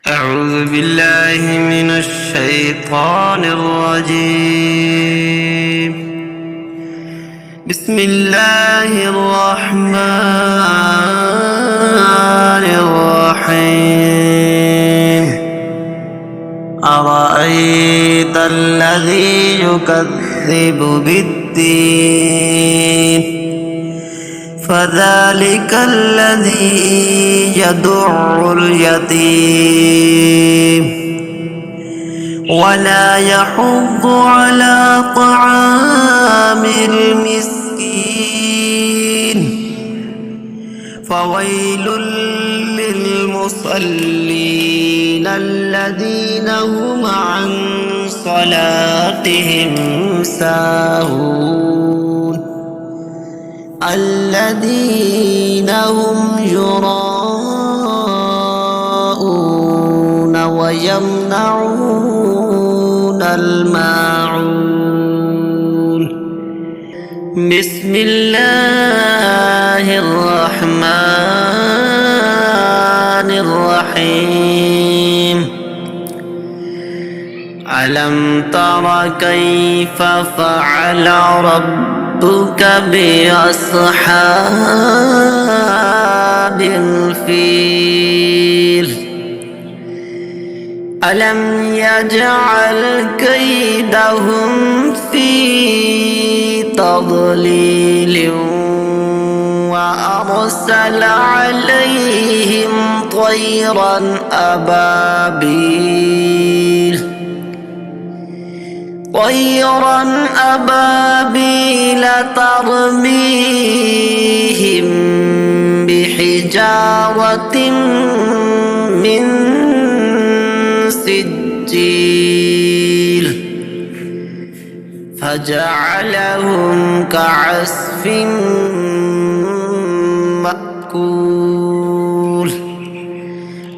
أعوذ بالله من الشيطان الرجيم. بسم الله الرحمن الرحيم. أرأيت الذي يكذب بالدين فذلك الذي يدع اليتيم ولا يحض على طعام المسكين فويل للمصلين الذين هم عن صلاتهم ساهون الذين هم يراءون ويمنعون الماعون. بسم الله الرحمن الرحيم. ألم تر كيف فعل ربك بأصحاب الفيل ألم يجعل كيدهم في تضليل وأرسل عليهم طيرا أبابيل ترميهم بحجارة من سجيل فجعلهم كعصف مأكول.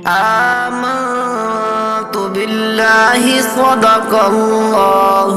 آمنت بالله صدق الله